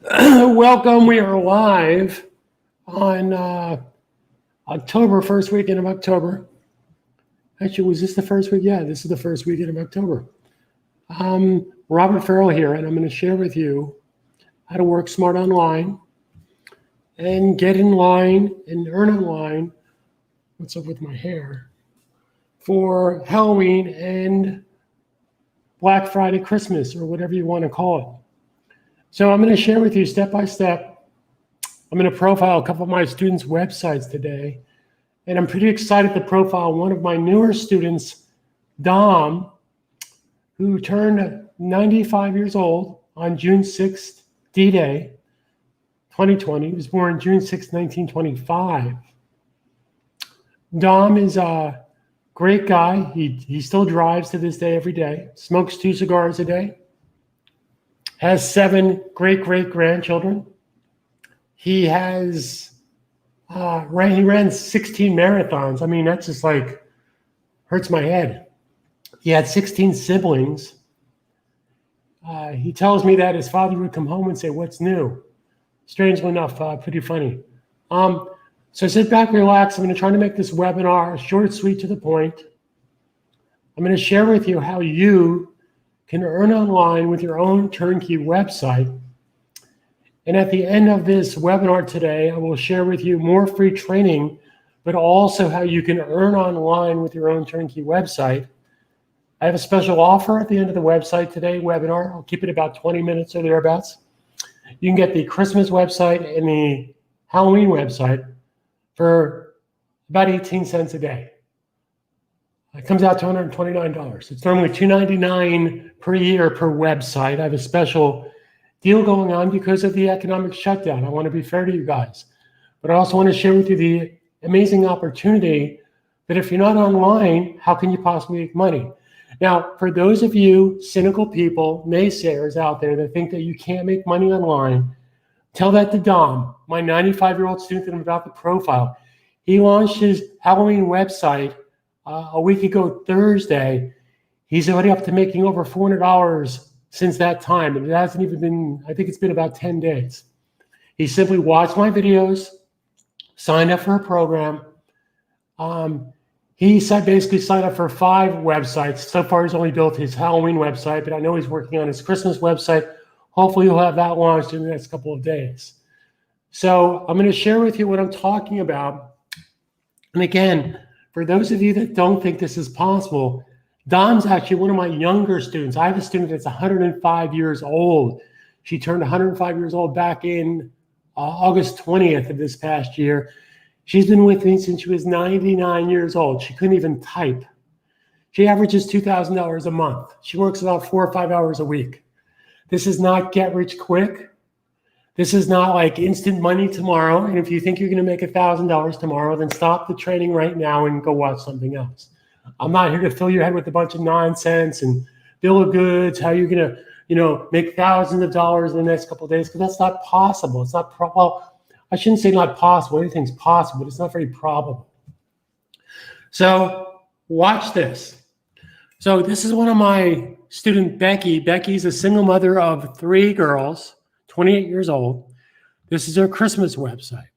Welcome. We are live on October, first weekend of October. Actually, was this the first week? Yeah, this is the first weekend of October. Robert Farrell here, and I'm going to share with you how to work smart online and get in line and earn online. What's up with my hair? For Halloween and Black Friday, Christmas, or whatever you want to call it. So I'm going to share with you step by step. I'm going to profile a couple of my students' websites today. And I'm pretty excited to profile one of my newer students, Dom, who turned 95 years old on June 6th, D-Day, 2020. He was born June 6, 1925. Dom is a great guy. He still drives to this day every day, smokes 2 cigars a day, has 7 great-great-grandchildren. He has he ran 16 marathons. I mean, that's just like hurts my head. He had 16 siblings. He tells me that his father would come home and say, "What's new?" Strangely enough, pretty funny. So sit back, relax. I'm going to try to make this webinar short, sweet, to the point. I'm going to share with you how you can earn online with your own turnkey website. And at the end of this webinar today, I will share with you more free training, but also how you can earn online with your own turnkey website. I have a special offer at the end of the website today, webinar. I'll keep it about 20 minutes or thereabouts. You can get the Christmas website and the Halloween website for about 18 cents a day. It comes out to $129. It's normally $299 per year per website. I have a special deal going on because of the economic shutdown. I want to be fair to you guys. But I also want to share with you the amazing opportunity that if you're not online, how can you possibly make money? Now, for those of you cynical people, naysayers out there that think that you can't make money online, tell that to Dom, my 95-year-old student that I'm about to profile. He launched his Halloween website a week ago Thursday. He's already up to making over $400 since that time. And it hasn't even been, I think it's been about 10 days. He simply watched my videos, signed up for a program. He basically signed up for 5 websites. So far, he's only built his Halloween website, but I know he's working on his Christmas website. Hopefully, he'll have that launched in the next couple of days. So I'm going to share with you what I'm talking about. And again, for those of you that don't think this is possible, Dom's actually one of my younger students. I have a student that's 105 years old. She turned 105 years old back in August 20th of this past year. She's been with me since she was 99 years old. She couldn't even type. She averages $2,000 a month. She works about 4 or 5 hours a week. This is not get rich quick. This is not like instant money tomorrow. And if you think you're going to make $1,000 tomorrow, then stop the training right now and go watch something else. I'm not here to fill your head with a bunch of nonsense and bill of goods, how you're going to, make thousands of dollars in the next couple of days, because that's not possible. It's not, well, I shouldn't say not possible. Anything's possible, but it's not very probable. So watch this. So this is one of my student, Becky. Becky's a single mother of 3 girls, 28 years old. This is her Christmas website.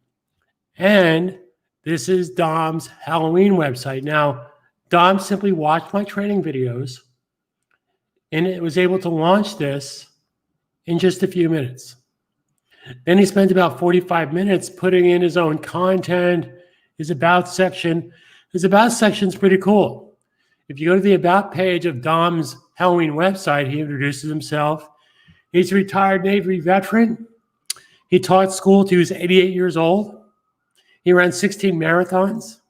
And this is Dom's Halloween website. Now, Dom simply watched my training videos and it was able to launch this in just a few minutes. Then he spent about 45 minutes putting in his own content, his About section. His About section is pretty cool. If you go to the About page of Dom's Halloween website, he introduces himself. He's a retired Navy veteran. He taught school till he was 88 years old. He ran 16 marathons.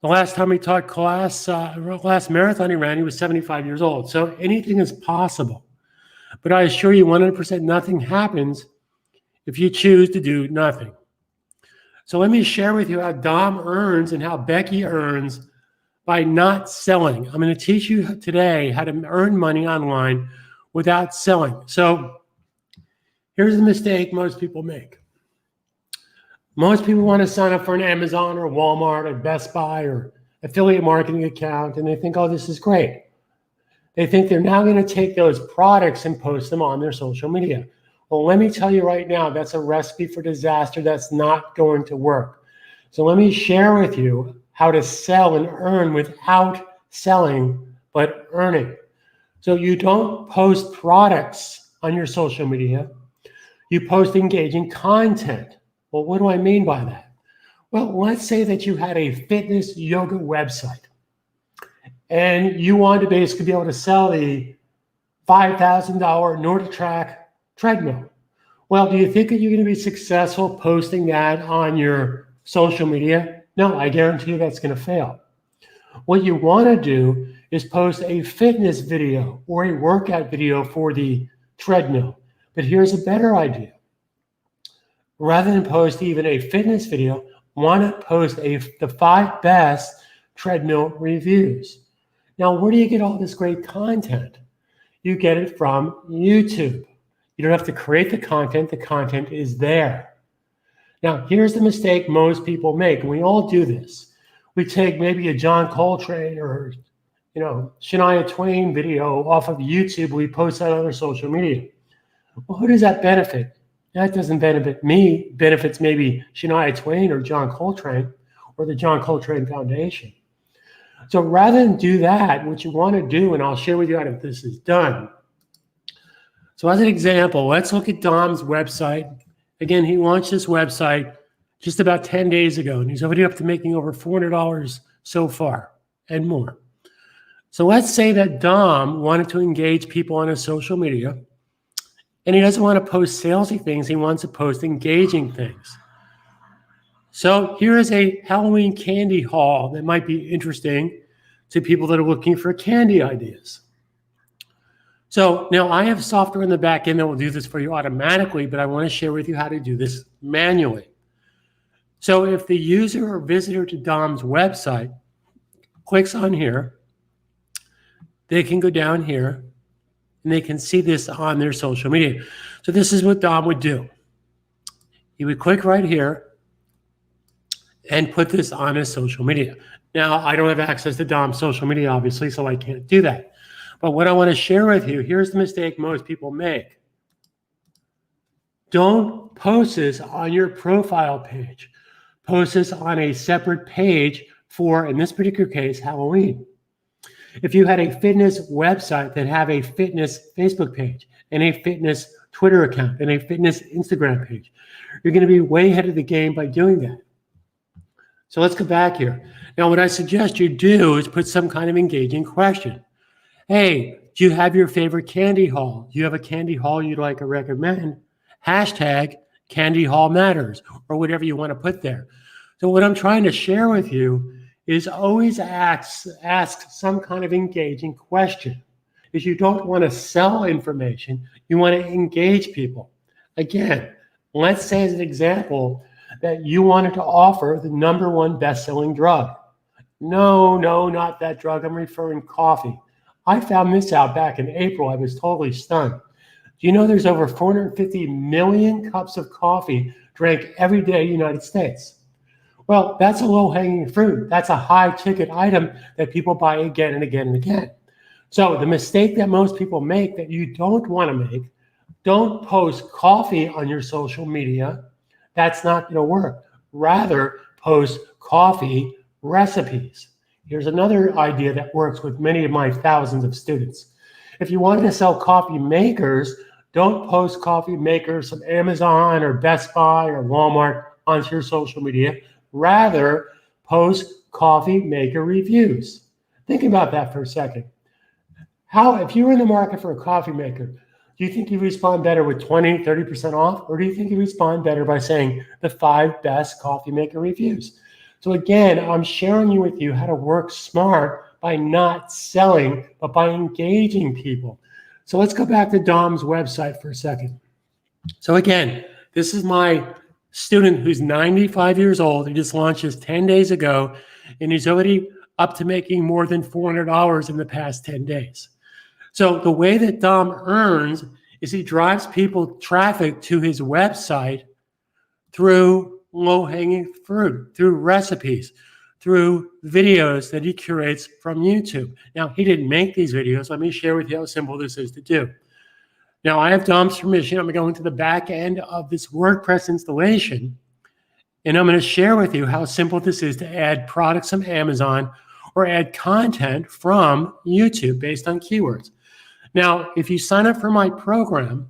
The last time he taught class, last marathon he ran, he was 75 years old. So anything is possible. But I assure you 100% nothing happens if you choose to do nothing. So let me share with you how Dom earns and how Becky earns by not selling. I'm going to teach you today how to earn money online without selling. So here's the mistake most people make. Most people want to sign up for an Amazon or Walmart or Best Buy or affiliate marketing account, and they think, oh, this is great. They think they're now going to take those products and post them on their social media. Well, let me tell you right now, that's a recipe for disaster. That's not going to work. So let me share with you how to sell and earn without selling, but earning. So you don't post products on your social media. You post engaging content. Well, what do I mean by that? Well, let's say that you had a fitness yoga website and you wanted to basically be able to sell the $5,000 NordicTrack treadmill. Well, do you think that you're going to be successful posting that on your social media? No, I guarantee you that's going to fail. What you want to do is post a fitness video or a workout video for the treadmill. But here's a better idea. Rather than post even a fitness video, why not post the 5 best treadmill reviews? Now, where do you get all this great content? You get it from YouTube. You don't have to create the content is there. Now, here's the mistake most people make, and we all do this. We take maybe a John Coltrane or Shania Twain video off of YouTube, we post that on other social media. Well, who does that benefit? That doesn't benefit me. It benefits maybe Shania Twain or John Coltrane or the John Coltrane Foundation. So rather than do that, what you want to do, and I'll share with you how this is done. So as an example, let's look at Dom's website. Again, he launched this website just about 10 days ago, and he's already up to making over $400 so far and more. So let's say that Dom wanted to engage people on his social media, and he doesn't want to post salesy things. He wants to post engaging things. So here is a Halloween candy haul that might be interesting to people that are looking for candy ideas. So now I have software in the back end that will do this for you automatically, but I want to share with you how to do this manually. So if the user or visitor to Dom's website clicks on here, they can go down here and they can see this on their social media. So this is what Dom would do. He would click right here and put this on his social media. Now, I don't have access to Dom's social media, obviously, so I can't do that. But what I want to share with you, here's the mistake most people make. Don't post this on your profile page. Post this on a separate page for, in this particular case, Halloween. If you had a fitness website that have a fitness Facebook page and a fitness Twitter account and a fitness Instagram page, you're going to be way ahead of the game by doing that. So let's go back here. Now, what I suggest you do is put some kind of engaging question. Hey, do you have your favorite candy haul? Do you have a candy haul you'd like to recommend? Hashtag candy haul matters, or whatever you want to put there. So what I'm trying to share with you is always ask some kind of engaging question. If you don't want to sell information, you want to engage people. Again, let's say as an example that you wanted to offer the #1 best-selling drug. No, not that drug. I'm referring coffee. I found this out back in April. I was totally stunned. Do you know there's over 450 million cups of coffee drank every day in the United States? Well, that's a low-hanging fruit. That's a high-ticket item that people buy again and again and again. So the mistake that most people make that you don't want to make, don't post coffee on your social media. That's not going to work. Rather, post coffee recipes. Here's another idea that works with many of my thousands of students. If you wanted to sell coffee makers, don't post coffee makers from Amazon or Best Buy or Walmart onto your social media. Rather, post coffee maker reviews. Think about that for a second. If you were in the market for a coffee maker, do you think you respond better with 20, 30% off? Or do you think you respond better by saying the 5 best coffee maker reviews? So again, I'm sharing with you how to work smart by not selling, but by engaging people. So let's go back to Dom's website for a second. So again, this is my student who's 95 years old. He just launched this 10 days ago, and he's already up to making more than $400 in the past 10 days. So the way that Dom earns is he drives people traffic to his website through low-hanging fruit, through recipes, through videos that he curates from YouTube. Now, he didn't make these videos. Let me share with you how simple this is to do. Now, I have Dom's permission. I'm going to the back end of this WordPress installation, and I'm going to share with you how simple this is to add products from Amazon or add content from YouTube based on keywords. Now, if you sign up for my program,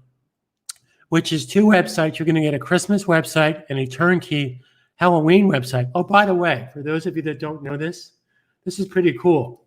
which is 2 websites, you're going to get a Christmas website and a turnkey Halloween website. Oh, by the way, for those of you that don't know this, this is pretty cool.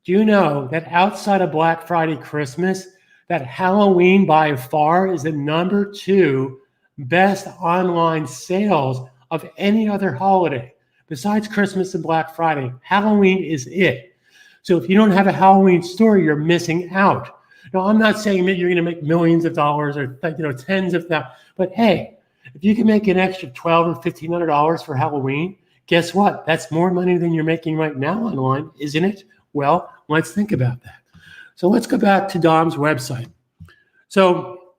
Do you know that outside of Black Friday, Christmas, that Halloween by far is the #2 best online sales of any other holiday? Besides Christmas and Black Friday, Halloween is it. So if you don't have a Halloween store, you're missing out. Now, I'm not saying that you're going to make millions of dollars or tens of thousands, but hey, if you can make an extra $1,200 or $1,500 for Halloween, guess what? That's more money than you're making right now online, isn't it? Well, let's think about that. So let's go back to Dom's website. So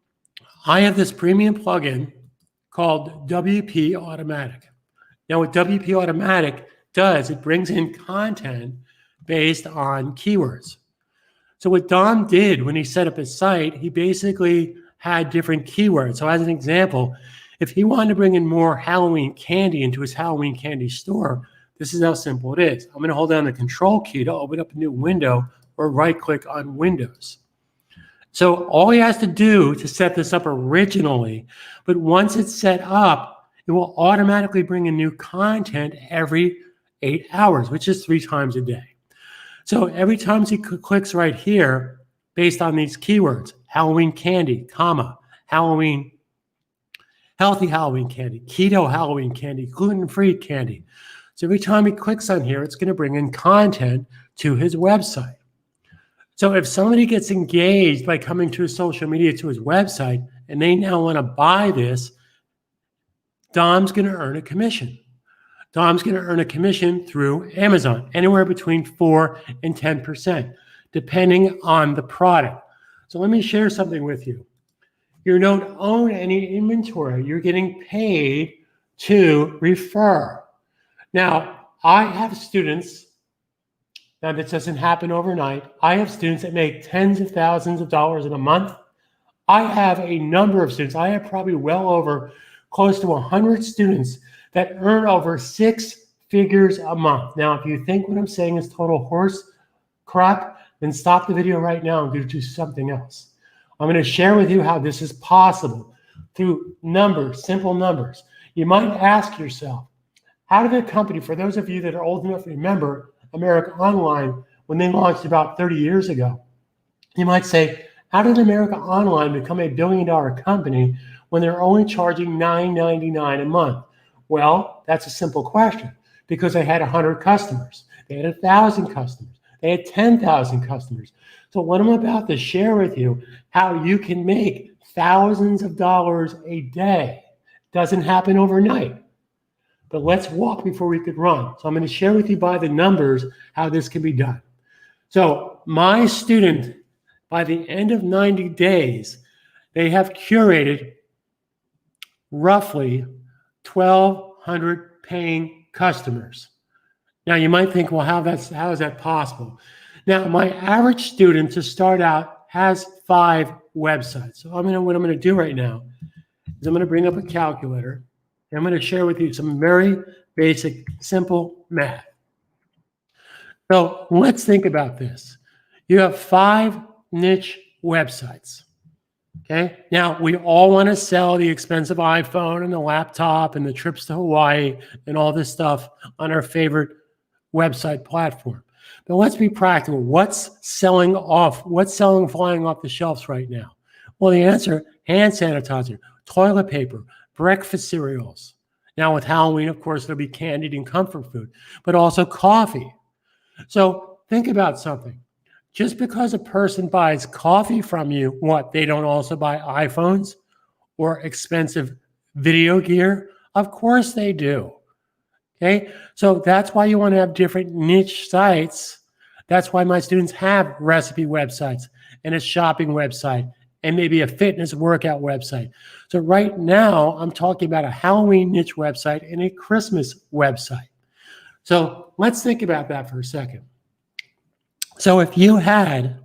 I have this premium plugin called WP Automatic. Now, what WP Automatic does, it brings in content based on keywords. So what Dom did when he set up his site, he basically had different keywords. So as an example, if he wanted to bring in more Halloween candy into his Halloween candy store, this is how simple it is. I'm going to hold down the Control key to open up a new window or right-click on Windows. So all he has to do to set this up originally, but once it's set up, it will automatically bring in new content every 8 hours, which is 3 times a day. So every time he clicks right here, based on these keywords, Halloween candy, comma, Halloween, healthy Halloween candy, keto Halloween candy, gluten-free candy. So every time he clicks on here, it's going to bring in content to his website. So if somebody gets engaged by coming to his social media to his website and they now want to buy this, Dom's going to earn a commission. Dom's going to earn a commission through Amazon, anywhere between 4 and 10%, depending on the product. So let me share something with you. You don't own any inventory. You're getting paid to refer. Now, I have students, now this doesn't happen overnight. I have students that make tens of thousands of dollars in a month. I have a number of students. I have probably well over close to 100 students that earn over 6 figures a month. Now, if you think what I'm saying is total horse crap, then stop the video right now and go do something else. I'm going to share with you how this is possible through numbers, simple numbers. You might ask yourself, how did a company, for those of you that are old enough to remember America Online, when they launched about 30 years ago, you might say, how did America Online become a billion-dollar company when they're only charging $9.99 a month? Well, that's a simple question, because they had 100 customers. They had 1,000 customers. They had 10,000 customers. So what I'm about to share with you, how you can make thousands of dollars a day, doesn't happen overnight. But let's walk before we could run. So I'm going to share with you by the numbers how this can be done. So my student, by the end of 90 days, they have curated roughly 1,200 paying customers. Now you might think, well, how is that possible? Now my average student to start out has 5 websites. So what I'm going to do right now is I'm going to bring up a calculator and I'm going to share with you some very basic, simple math. So let's think about this. You have 5 niche websites. Okay. Now we all want to sell the expensive iPhone and the laptop and the trips to Hawaii and all this stuff on our favorite website platform. But let's be practical. What's selling flying off the shelves right now? Well, the answer, hand sanitizer, toilet paper, breakfast cereals. Now with Halloween, of course, there'll be candied and comfort food, but also coffee. So think about something. Just because a person buys coffee from you, they don't also buy iPhones or expensive video gear? Of course they do. Okay, so that's why you want to have different niche sites. That's why my students have recipe websites and a shopping website and maybe a fitness workout website. So right now, I'm talking about a Halloween niche website and a Christmas website. So let's think about that for a second. So if you had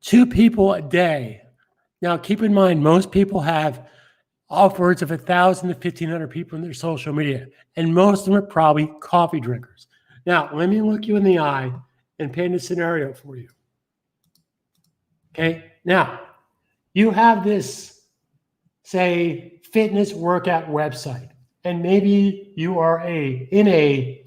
2 people a day Now, keep in mind, most people have upwards of 1,000 to 1,500 people in their social media, and most of them are probably coffee drinkers. Now, let me look you in the eye and paint a scenario for you. Okay, now you have this, say, fitness workout website, and maybe you are in a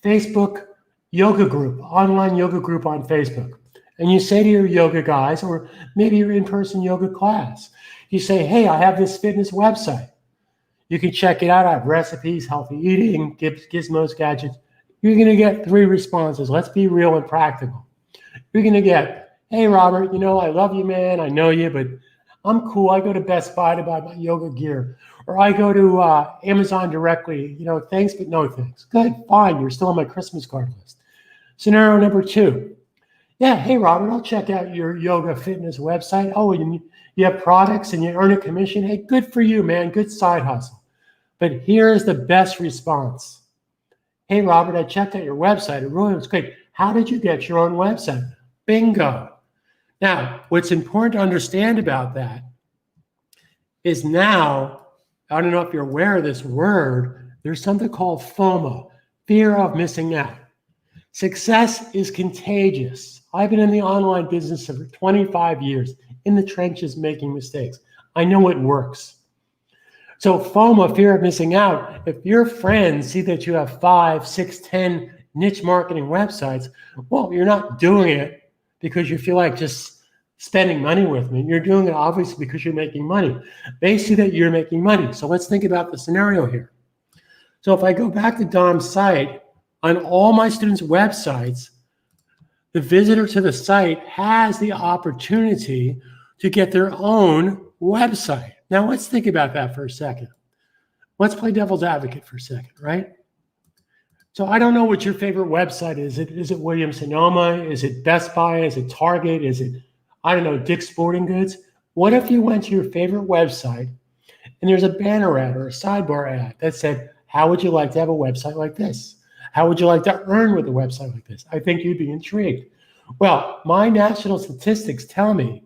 Facebook yoga group, online yoga group on Facebook, and you say to your yoga guys, or maybe your in-person yoga class, you say, hey, I have this fitness website. You can check it out. I have recipes, healthy eating, gizmos, gadgets. You're going to get 3 responses. Let's be real and practical. You're going to get, hey, Robert, I love you, man. I know you, but I'm cool. I go to Best Buy to buy my yoga gear. Or I go to Amazon directly. Thanks, but no thanks. Good, fine. You're still on my Christmas card list. Scenario number 2. Yeah, hey, Robert, I'll check out your yoga fitness website. Oh, and you have products and you earn a commission. Hey, good for you, man. Good side hustle. But here's the best response. Hey, Robert, I checked out your website. It really was great. How did you get your own website? Bingo. Now, what's important to understand about that is now, I don't know if you're aware of this word, there's something called FOMO, fear of missing out. Success is contagious. I've been in the online business for 25 years, in the trenches making mistakes. I know it works. So FOMO, fear of missing out, if your friends see that you have 5, 6, 10 niche marketing websites, well, you're not doing it because you feel like just spending money with me. You're doing it obviously because you're making money. They see that you're making money. So let's think about the scenario here. So if I go back to Dom's site, on all my students' websites, the visitor to the site has the opportunity to get their own website. Now, let's think about that for a second. Let's play devil's advocate for a second, right? So I don't know what your favorite website is. Is it Williams-Sonoma? Is it Best Buy? Is it Target? Is it, I don't know, Dick's Sporting Goods? What if you went to your favorite website and there's a banner ad or a sidebar ad that said, how would you like to have a website like this? How would you like to earn with a website like this? I think you'd be intrigued. Well, my national statistics tell me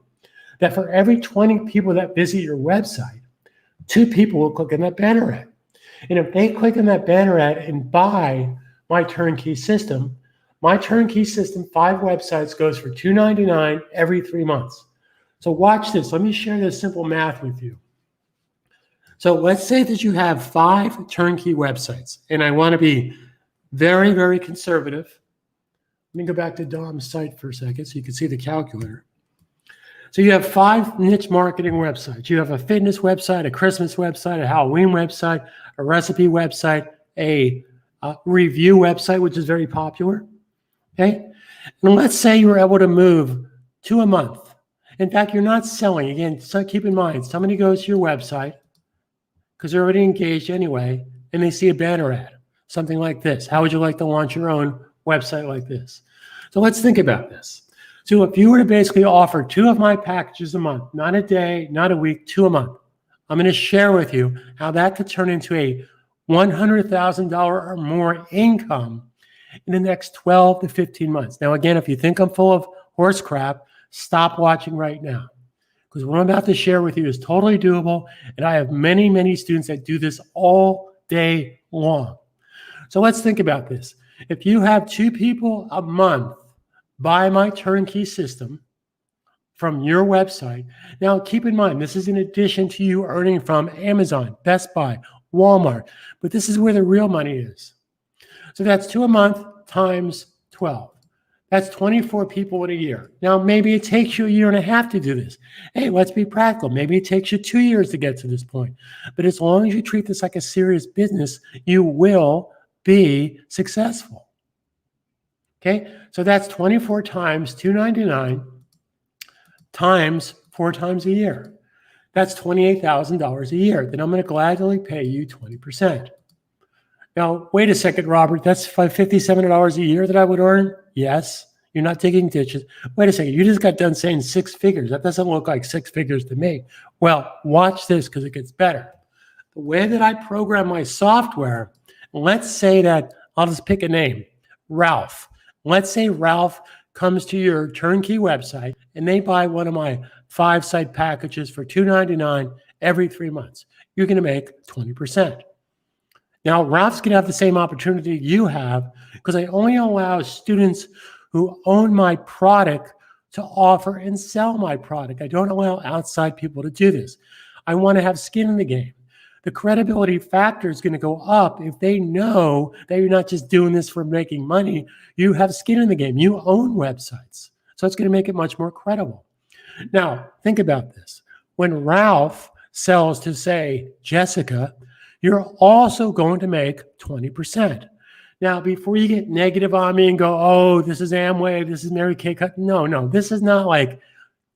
that for every 20 people that visit your website, 2 people will click on that banner ad. And if they click on that banner ad and buy my turnkey system, 5 websites goes for $2.99 every 3 months. So watch this. Let me share this simple math with you. So let's say that you have 5 turnkey websites, and I want to be very, very conservative. Let me go back to Dom's site for a second so you can see the calculator. So you have 5 niche marketing websites. You have a fitness website, a Christmas website, a Halloween website, a recipe website, a review website, which is very popular. Okay. And let's say you were able to move 2 a month. In fact, you're not selling. Again, so keep in mind, somebody goes to your website because they're already engaged anyway, and they see a banner ad. Something like this. How would you like to launch your own website like this? So let's think about this. So if you were to basically offer 2 of my packages a month, not a day, not a week, 2 a month, I'm going to share with you how that could turn into a $100,000 or more income in the next 12 to 15 months. Now, again, if you think I'm full of horse crap, stop watching right now. Because what I'm about to share with you is totally doable. And I have many, many students that do this all day long. So let's think about this. If you have 2 people a month buy my turnkey system from your website, now keep in mind, this is in addition to you earning from Amazon, Best Buy, Walmart, but this is where the real money is. So that's 2 a month times 12. That's 24 people in a year. Now, maybe it takes you 1.5 years to do this. Hey, let's be practical. Maybe it takes you 2 years to get to this point. But as long as you treat this like a serious business, you will be successful. Okay, so that's 24 times $2.99 times 4 times a year. That's $28,000 a year. Then I'm going to gladly pay you 20%. Now, wait a second, Robert. That's $5,700 a year that I would earn? Yes. You're not taking ditches. Wait a second. You just got done saying 6 figures. That doesn't look like 6 figures to me. Well, watch this because it gets better. The way that I program my software, let's say that, I'll just pick a name, Ralph. Let's say Ralph comes to your turnkey website and they buy one of my 5-site packages for $2.99 every 3 months. You're going to make 20%. Now, Ralph's going to have the same opportunity you have because I only allow students who own my product to offer and sell my product. I don't allow outside people to do this. I want to have skin in the game. The credibility factor is going to go up if they know that you're not just doing this for making money. You have skin in the game. You own websites. So it's going to make it much more credible. Now, think about this. When Ralph sells to, say, Jessica, you're also going to make 20%. Now, before you get negative on me and go, oh, this is Amway, this is Mary Kay Cut. No, this is not like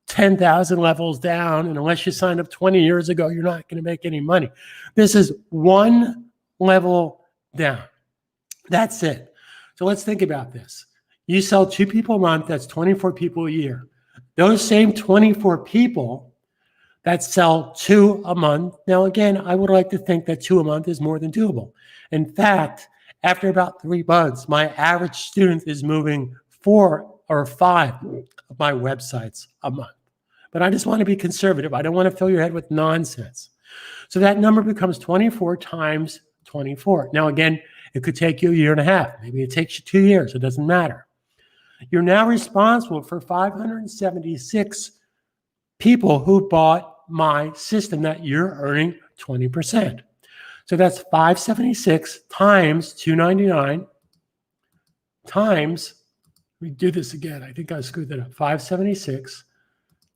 10,000 levels down. And unless you signed up 20 years ago, you're not going to make any money. This is one level down. That's it. So let's think about this. You sell 2 people a month, that's 24 people a year. Those same 24 people that sell 2 a month. Now, again, I would like to think that 2 a month is more than doable. In fact, after about 3 months, my average student is moving 4 or 5 of my websites a month. But I just want to be conservative. I don't want to fill your head with nonsense. So that number becomes 24 times 24. Now, again, it could take you a year and a half. Maybe it takes you 2 years. It doesn't matter. You're now responsible for 576 people who bought my system that you're earning 20%. So that's 576 times 299 times, let me do this again. I think I screwed that up. 576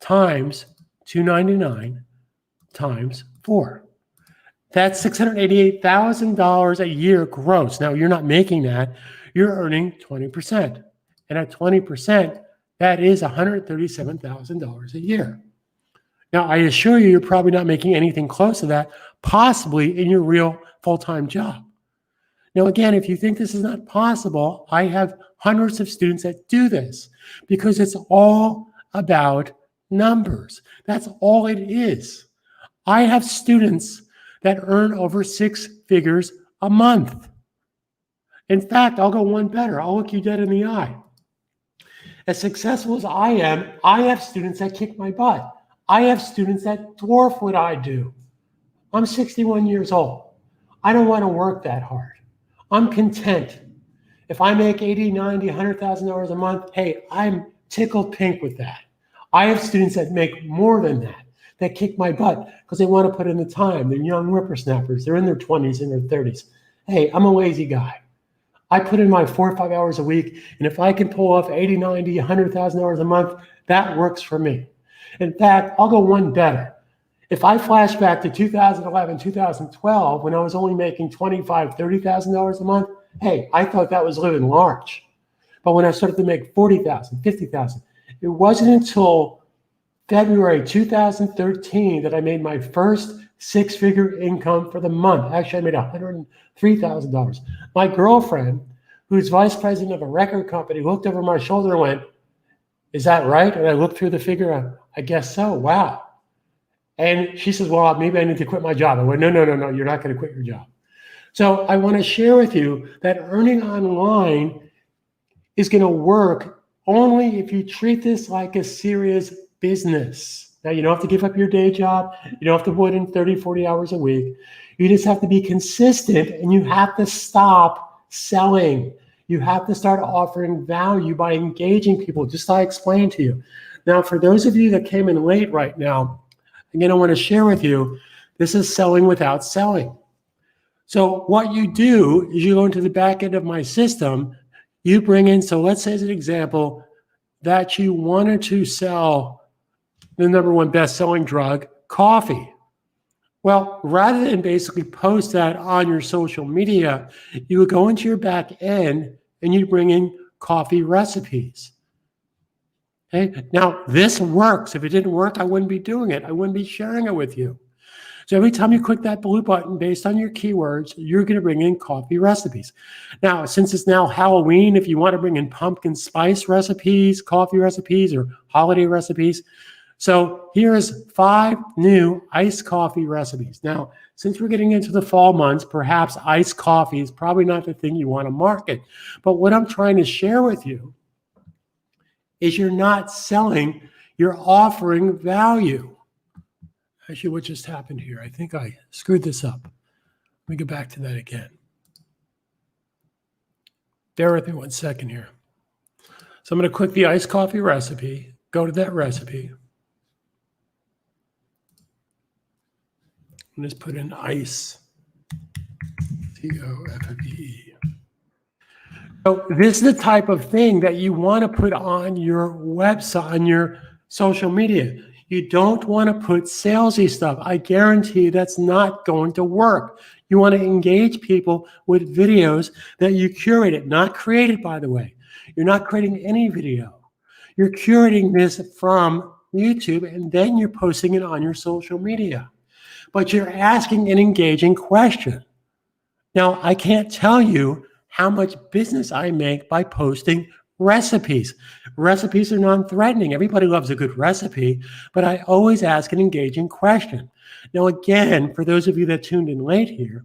times 299 times 4. That's $688,000 a year gross. Now, you're not making that. You're earning 20%. And at 20%, that is $137,000 a year. Now, I assure you, you're probably not making anything close to that, possibly in your real full-time job. Now, again, if you think this is not possible, I have hundreds of students that do this because it's all about numbers. That's all it is. I have students that earn over 6 figures a month. In fact, I'll go one better. I'll look you dead in the eye. As successful as I am, I have students that kick my butt. I have students that dwarf what I do. I'm 61 years old. I don't want to work that hard. I'm content. If I make 80, 90, $100,000 a month, hey, I'm tickled pink with that. I have students that make more than that kick my butt because they want to put in the time. They're young whippersnappers. They're in their 20s and their 30s. Hey, I'm a lazy guy. I put in my 4 or 5 hours a week, and if I can pull off 80, 90, $100,000 a month, that works for me. In fact, I'll go one better. If I flash back to 2011, 2012, when I was only making $25,000, $30,000 a month, hey, I thought that was living large. But when I started to make $40,000, $50,000, it wasn't until February 2013 that I made my first 6-figure income for the month. Actually, I made $103,000. My girlfriend, who's vice president of a record company, looked over my shoulder and went, "Is that right?" And I looked through the figure. I guess so. Wow. And she says, "Well, maybe I need to quit my job." I went, No, you're not going to quit your job. So I want to share with you that earning online is going to work only if you treat this like a serious business. Now, you don't have to give up your day job. You don't have to put in 30, 40 hours a week. You just have to be consistent, and you have to stop selling. You have to start offering value by engaging people, just like I explained to you. Now, for those of you that came in late right now, again, I want to share with you, this is selling without selling. So what you do is you go into the back end of my system, you bring in, so let's say as an example, that you wanted to sell the #1 best-selling drug, coffee. Well, rather than basically post that on your social media, you would go into your back end and you bring in coffee recipes. Okay? Now, this works. If it didn't work, I wouldn't be doing it. I wouldn't be sharing it with you. So every time you click that blue button based on your keywords, you're going to bring in coffee recipes. Now, since it's now Halloween, if you want to bring in pumpkin spice recipes, coffee recipes, or holiday recipes, so here's 5 new iced coffee recipes. Now, since we're getting into the fall months, perhaps iced coffee is probably not the thing you want to market. But what I'm trying to share with you is you're not selling, You're offering value. Actually, what just happened here? I think I screwed this up. Let me go back to that again. Bear with me 1 second here. So I'm going to click the iced coffee recipe, go to that recipe, and just put in ice, C-O-F-E. So this is the type of thing that you want to put on your website, on your social media. You don't want to put salesy stuff. I guarantee you that's not going to work. You want to engage people with videos that you curated, not created, by the way. You're not creating any video. You're curating this from YouTube, and then you're posting it on your social media. But you're asking an engaging question. Now, I can't tell you how much business I make by posting recipes. Recipes are non-threatening. Everybody loves a good recipe, but I always ask an engaging question. Now, again, for those of you that tuned in late here,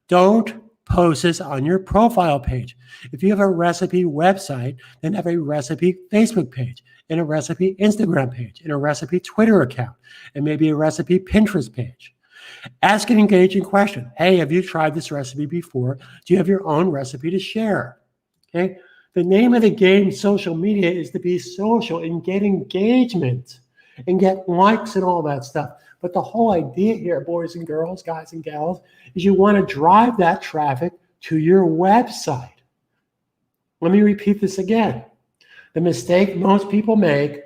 don't post this on your profile page. If you have a recipe website, then have a recipe Facebook page, and a recipe Instagram page, and a recipe Twitter account, and maybe a recipe Pinterest page. Ask an engaging question. Hey, have you tried this recipe before? Do you have your own recipe to share? Okay. The name of the game, social media, is to be social and get engagement and get likes and all that stuff. But the whole idea here, boys and girls, guys and gals, is you want to drive that traffic to your website. Let me repeat this again. The mistake most people make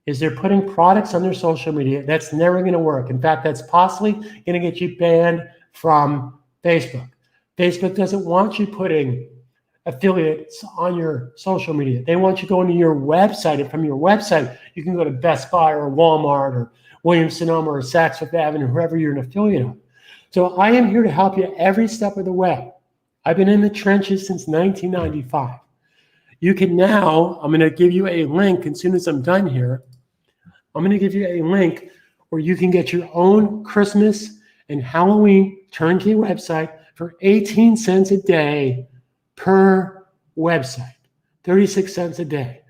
is they're putting products on their social media. That's never going to work. In fact, that's possibly going to get you banned from Facebook. Facebook doesn't want you putting affiliates on your social media. They want you going to your website, and from your website, you can go to Best Buy or Walmart or Williams-Sonoma or Saks Fifth Avenue, whoever you're an affiliate of. So I am here to help you every step of the way. I've been in the trenches since 1995. You can now, I'm going to give you a link as soon as I'm done here. I'm going to give you a link where you can get your own Christmas and Halloween turnkey website for 18 cents a day per website, 36 cents a day.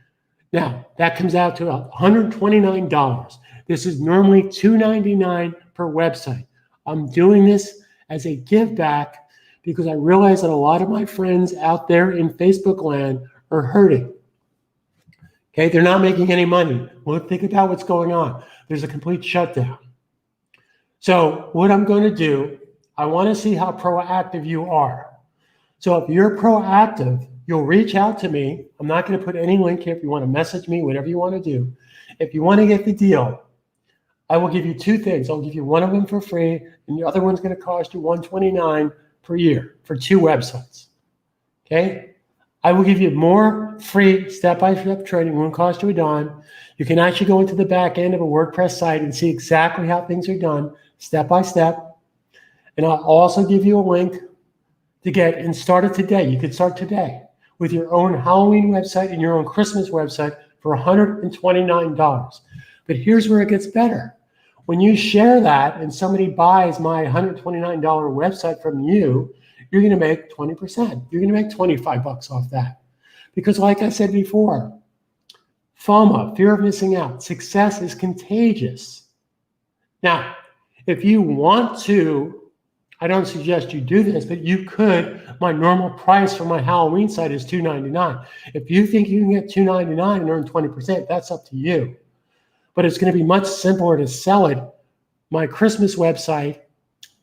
Now, that comes out to $129. This is normally $2.99 per website. I'm doing this as a give back because I realize that a lot of my friends out there in Facebook land are hurting. Okay, they're not making any money. Well, think about what's going on. There's a complete shutdown. So what I'm going to do, I want to see how proactive you are. So if you're proactive, you'll reach out to me. I'm not going to put any link here. If you want to message me, whatever you want to do. If you want to get the deal, I will give you two things. I'll give you one of them for free, and the other one's going to cost you $129 per year for 2 websites. Okay? I will give you more free step-by-step training. It won't cost you a dime. You can actually go into the back end of a WordPress site and see exactly how things are done, step by step. And I'll also give you a link to get and start it today. You could start today with your own Halloween website and your own Christmas website for $129. But here's where it gets better. When you share that and somebody buys my $129 website from you, you're going to make 20%. You're going to make $25 off that. Because like I said before, FOMO, fear of missing out, success is contagious. Now, if you want to, I don't suggest you do this, but you could. My normal price for my Halloween site is $2.99. If you think you can get $2.99 and earn 20%, that's up to you. But it's going to be much simpler to sell it, my Christmas website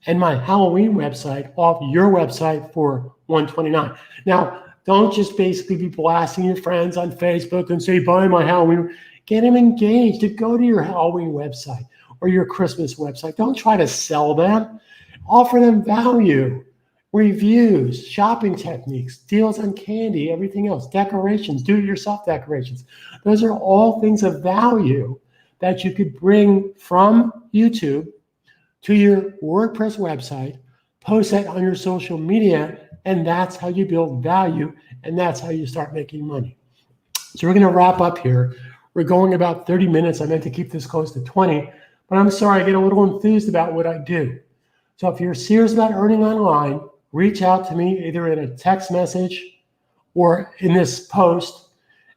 and my Halloween website, off your website for $129. Now, don't just basically be blasting your friends on Facebook and say, buy my Halloween. Get them engaged to go to your Halloween website or your Christmas website. Don't try to sell them. Offer them value, reviews, shopping techniques, deals on candy, everything else, decorations, do-it-yourself decorations. Those are all things of value that you could bring from YouTube to your WordPress website, post that on your social media, and that's how you build value, and that's how you start making money. So we're going to wrap up here. We're going about 30 minutes. I meant to keep this close to 20, but I'm sorry, I get a little enthused about what I do. So if you're serious about earning online, reach out to me either in a text message or in this post,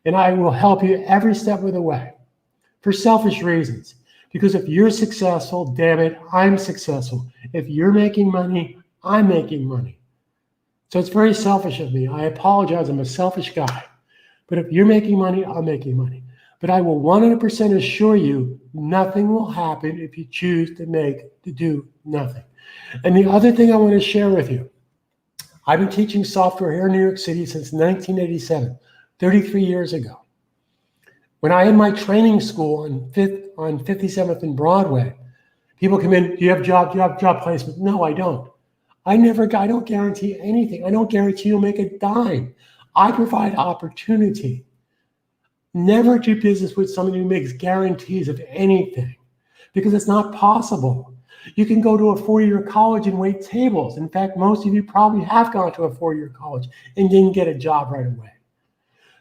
and I will help you every step of the way. for selfish reasons. Because if you're successful, damn it, I'm successful. If you're making money, I'm making money. So it's very selfish of me. I apologize. I'm a selfish guy. But if you're making money, I'm making money. But I will 100% assure you nothing will happen if you choose to do nothing. And the other thing I want to share with you, I've been teaching software here in New York City since 1987, 33 years ago. When I had my training school on 57th and Broadway, people come in, do you have job placement? No, I don't. I don't guarantee anything. I don't guarantee you'll make a dime. I provide opportunity. Never do business with someone who makes guarantees of anything, because it's not possible. You can go to a 4-year college and wait tables. In fact, most of you probably have gone to a 4-year college and didn't get a job right away.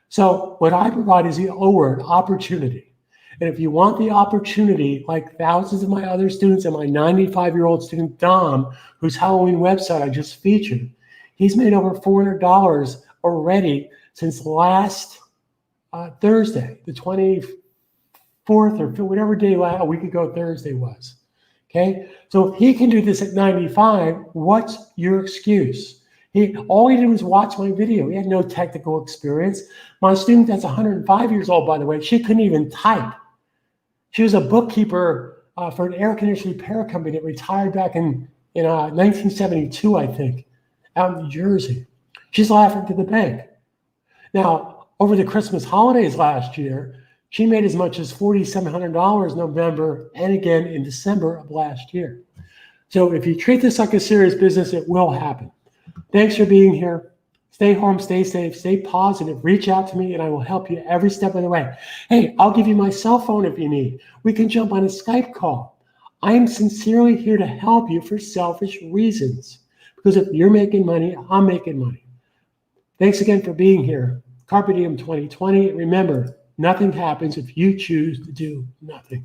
So what I provide is the O word, opportunity. And if you want the opportunity, like thousands of my other students and my 95-year-old student, Dom, whose Halloween website I just featured, he's made over $400 already since last Thursday, the 24th or whatever day a week ago Thursday was. Okay, so if he can do this at 95, what's your excuse? All he did was watch my video. He had no technical experience. My student that's 105 years old, by the way, she couldn't even type. She was a bookkeeper for an air conditioning repair company that retired back in 1972, I think, out in New Jersey. She's laughing to the bank. Now, over the Christmas holidays last year, she made as much as $4,700 November and again in December of last year. So if you treat this like a serious business, it will happen. Thanks for being here. Stay home, stay safe, stay positive. Reach out to me and I will help you every step of the way. Hey, I'll give you my cell phone if you need. We can jump on a Skype call. I am sincerely here to help you for selfish reasons. Because if you're making money, I'm making money. Thanks again for being here. Carpe Diem 2020. Remember, nothing happens if you choose to do nothing.